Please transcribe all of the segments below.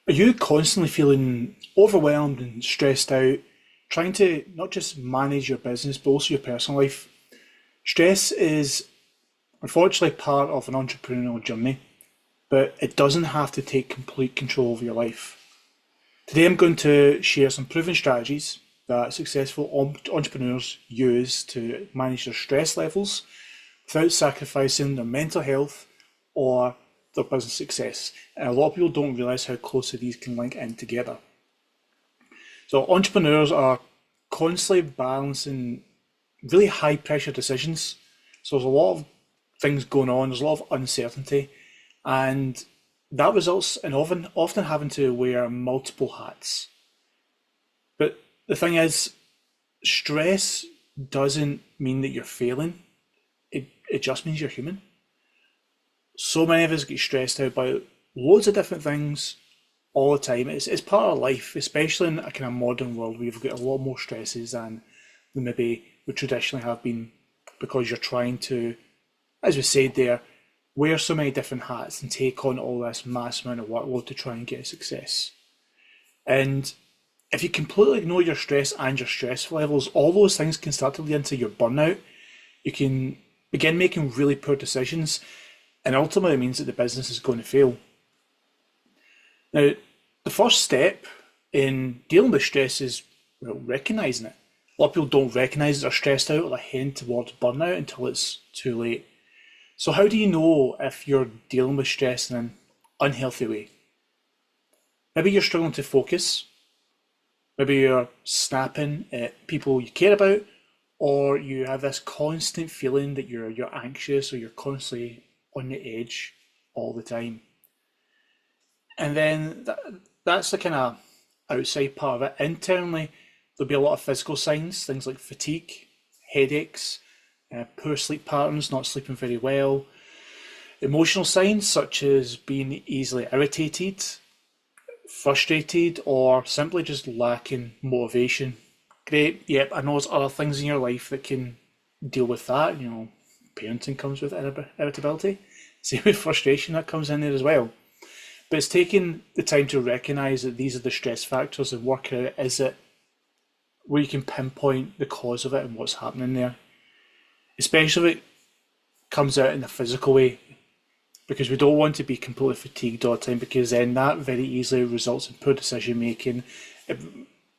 Are you constantly feeling overwhelmed and stressed out, trying to not just manage your business, but also your personal life? Stress is unfortunately part of an entrepreneurial journey, but it doesn't have to take complete control over your life. Today, I'm going to share some proven strategies that successful entrepreneurs use to manage their stress levels without sacrificing their mental health or their business success. And a lot of people don't realize how closely these can link in together. So, entrepreneurs are constantly balancing really high pressure decisions. So, there's a lot of things going on, there's a lot of uncertainty, and that results in often having to wear multiple hats. But the thing is, stress doesn't mean that you're failing. It just means you're human. So many of us get stressed out by loads of different things all the time. It's part of life, especially in a kind of modern world where you've got a lot more stresses than maybe would traditionally have been, because you're trying to, as we said there, wear so many different hats and take on all this mass amount of workload to try and get success. And if you completely ignore your stress and your stress levels, all those things can start to lead into your burnout. You can begin making really poor decisions, and ultimately it means that the business is going to fail. Now, the first step in dealing with stress is, well, recognizing it. A lot of people don't recognize that they're stressed out or they're heading towards burnout until it's too late. So how do you know if you're dealing with stress in an unhealthy way? Maybe you're struggling to focus. Maybe you're snapping at people you care about, or you have this constant feeling that you're anxious, or you're constantly on the edge all the time. And then that's the kind of outside part of it. Internally, there'll be a lot of physical signs, things like fatigue, headaches, poor sleep patterns, not sleeping very well. Emotional signs such as being easily irritated, frustrated, or simply just lacking motivation. Great, yep, I know there's other things in your life that can deal with that. Parenting comes with irritability. Same with frustration, that comes in there as well. But it's taking the time to recognise that these are the stress factors and work out, is it where you can pinpoint the cause of it and what's happening there. Especially if it comes out in a physical way, because we don't want to be completely fatigued all the time, because then that very easily results in poor decision making. It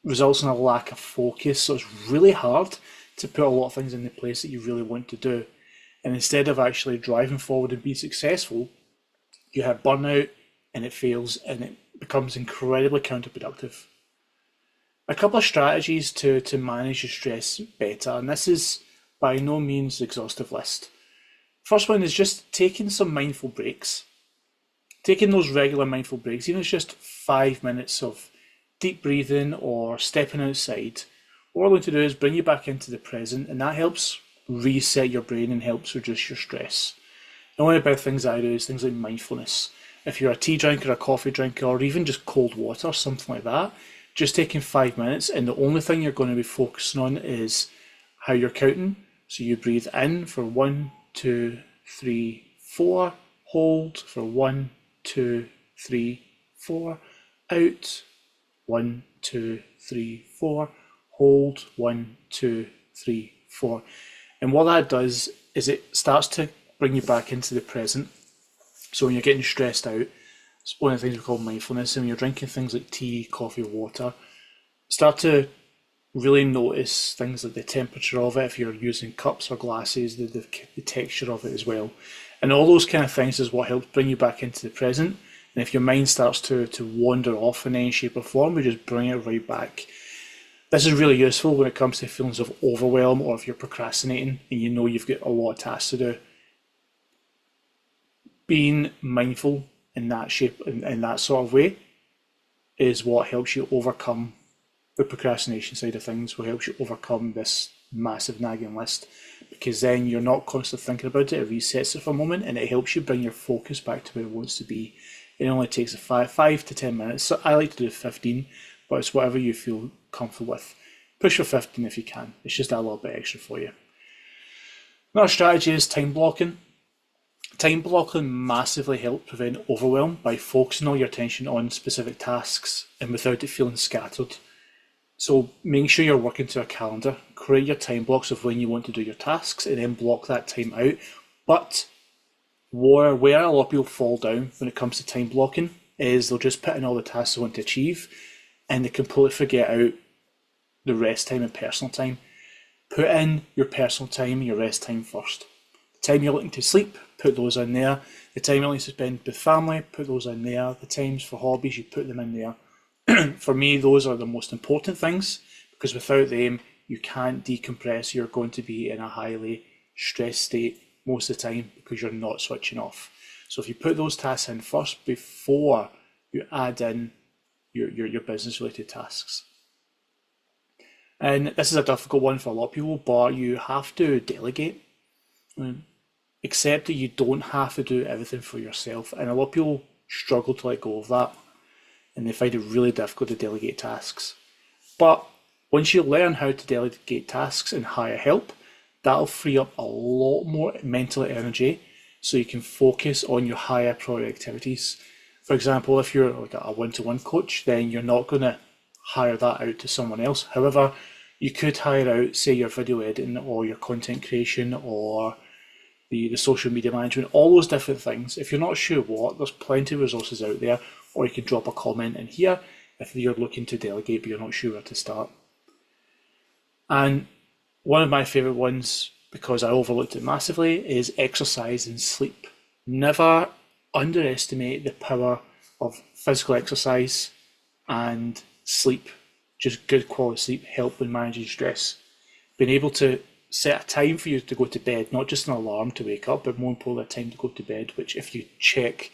results in a lack of focus, so it's really hard to put a lot of things into place that you really want to do. And instead of actually driving forward and being successful, you have burnout and it fails and it becomes incredibly counterproductive. A couple of strategies to manage your stress better, and this is by no means the exhaustive list. First one is just taking some mindful breaks. Taking those regular mindful breaks, even if it's just 5 minutes of deep breathing or stepping outside, what we're going to do is bring you back into the present, and that helps reset your brain and helps reduce your stress. And one of the big things I do is things like mindfulness. If you're a tea drinker, a coffee drinker, or even just cold water, something like that, just taking 5 minutes, and the only thing you're going to be focusing on is how you're counting. So you breathe in for 1, 2, 3, 4, hold for 1, 2, 3, 4, out 1, 2, 3, 4, hold 1, 2, 3, 4. And what that does is it starts to bring you back into the present. So when you're getting stressed out, it's one of the things we call mindfulness. And when you're drinking things like tea, coffee, water, start to really notice things like the temperature of it, if you're using cups or glasses, the texture of it as well. And all those kind of things is what helps bring you back into the present. And if your mind starts to wander off in any shape or form, we just bring it right back. This is really useful when it comes to feelings of overwhelm, or if you're procrastinating and you know you've got a lot of tasks to do. Being mindful in that shape, in that sort of way, is what helps you overcome the procrastination side of things, what helps you overcome this massive nagging list, because then you're not constantly thinking about it. It resets it for a moment and it helps you bring your focus back to where it wants to be. It only takes 5 to 10 minutes. So I like to do 15, but it's whatever you feel comfortable with. Push for 15 if you can. It's just that little bit extra for you. Another strategy is time blocking. Time blocking massively helps prevent overwhelm by focusing all your attention on specific tasks and without it feeling scattered. So making sure you're working to a calendar, create your time blocks of when you want to do your tasks and then block that time out. But where a lot of people fall down when it comes to time blocking is they'll just put in all the tasks they want to achieve and they completely forget out the rest time and personal time. Put in your personal time and your rest time first. The time you're looking to sleep, put those in there. The time you're looking to spend with family, put those in there. The times for hobbies, you put them in there. For me, those are the most important things because without them, you can't decompress. You're going to be in a highly stressed state most of the time because you're not switching off. So if you put those tasks in first before you add in your business related tasks. And this is a difficult one for a lot of people, but you have to delegate. Accept that you don't have to do everything for yourself. And a lot of people struggle to let go of that. And they find it really difficult to delegate tasks. But once you learn how to delegate tasks and hire help, that'll free up a lot more mental energy so you can focus on your higher priority activities. For example, if you're like a one-to-one coach, then you're not going to hire that out to someone else. However, you could hire out, say, your video editing or your content creation or the social media management, all those different things. If you're not sure what, there's plenty of resources out there, or you can drop a comment in here if you're looking to delegate but you're not sure where to start. And one of my favourite ones, because I overlooked it massively, is exercise and sleep. Never underestimate the power of physical exercise and sleep. Just good quality sleep help in managing stress. Being able to set a time for you to go to bed, not just an alarm to wake up, but more importantly, a time to go to bed, which if you check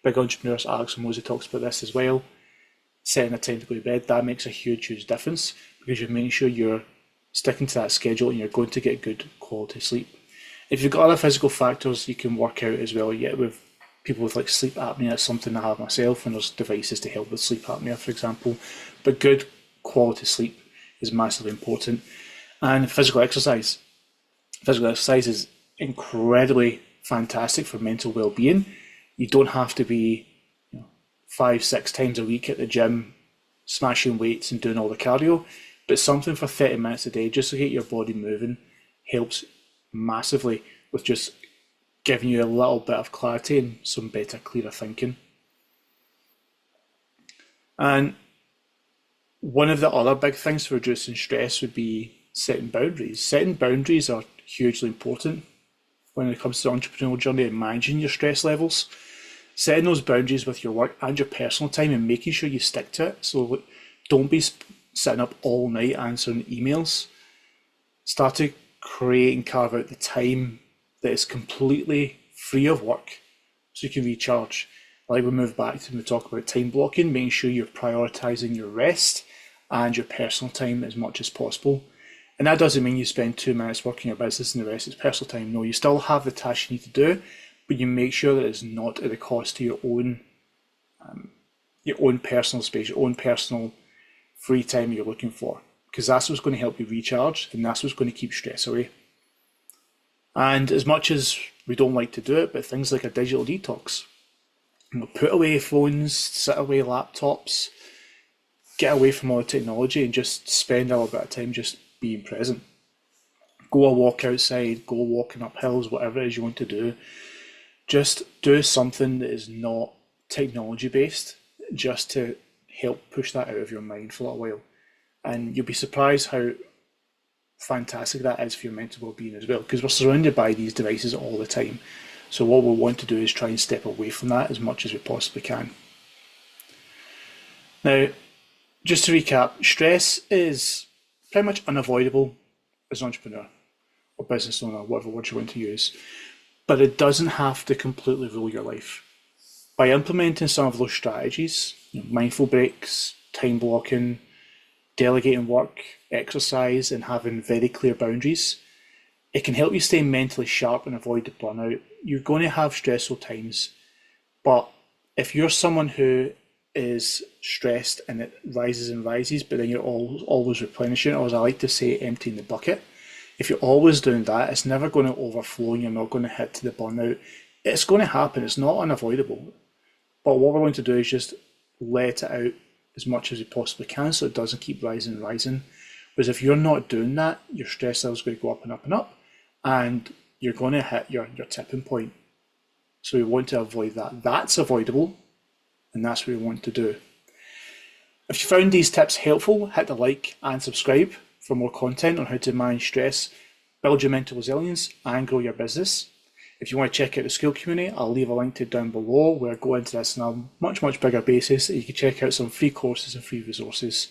Big Entrepreneurs, Alex Mosey talks about this as well, setting a time to go to bed, that makes a huge, huge difference because you're making sure you're sticking to that schedule and you're going to get good quality sleep. If you've got other physical factors you can work out as well, yeah, with people with like sleep apnea, it's something I have myself, and there's devices to help with sleep apnea, for example. But good quality sleep is massively important. And physical exercise. Physical exercise is incredibly fantastic for mental well-being. You don't have to be 5-6 times a week at the gym smashing weights and doing all the cardio, but something for 30 minutes a day just to get your body moving helps massively with just giving you a little bit of clarity and some better, clearer thinking. And one of the other big things for reducing stress would be setting boundaries. Setting boundaries are hugely important when it comes to the entrepreneurial journey and managing your stress levels. Setting those boundaries with your work and your personal time and making sure you stick to it. So don't be sitting up all night answering emails. Start to create and carve out the time that is completely free of work so you can recharge. Like we move back to when we talk about time blocking, making sure you're prioritizing your rest and your personal time as much as possible. And that doesn't mean you spend 2 minutes working your business and the rest is personal time. No, you still have the tasks you need to do, but you make sure that it's not at the cost to your own personal space, your own personal free time you're looking for, because that's what's going to help you recharge and that's what's going to keep stress away. And as much as we don't like to do it, but things like a digital detox, put away phones, sit away laptops, get away from all the technology and just spend a little bit of time just being present. Go a walk outside, go walking up hills, whatever it is you want to do. Just do something that is not technology based, just to help push that out of your mind for a little while. And you'll be surprised how fantastic that is for your mental well-being as well, because we're surrounded by these devices all the time. So what we want to do is try and step away from that as much as we possibly can. Now, just to recap, stress is pretty much unavoidable as an entrepreneur or business owner, whatever word you want to use, but it doesn't have to completely rule your life. By implementing some of those strategies, mindful breaks, time blocking, delegating work, exercise, and having very clear boundaries, it can help you stay mentally sharp and avoid the burnout. You're going to have stressful times, but if you're someone who is stressed and it rises and rises, but then you're always replenishing, or as I like to say, emptying the bucket. If you're always doing that, it's never going to overflow and you're not going to hit to the burnout. It's going to happen. It's not unavoidable. But what we're going to do is just let it out as much as we possibly can so it doesn't keep rising and rising. Whereas if you're not doing that, your stress level is going to go up and up and up, and you're going to hit your tipping point. So we want to avoid that. That's avoidable, and that's what we want to do. If you found these tips helpful, hit the like and subscribe for more content on how to manage stress, build your mental resilience, and grow your business. If you want to check out the school community, I'll leave a link to it down below where I go into this on a much bigger basis. You can check out some free courses and free resources.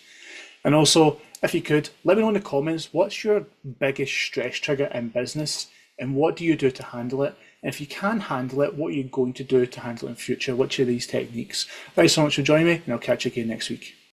And also, if you could, let me know in the comments, what's your biggest stress trigger in business and what do you do to handle it? And if you can handle it, what are you going to do to handle it in future? Which of these techniques? Thanks so much for joining me, and I'll catch you again next week.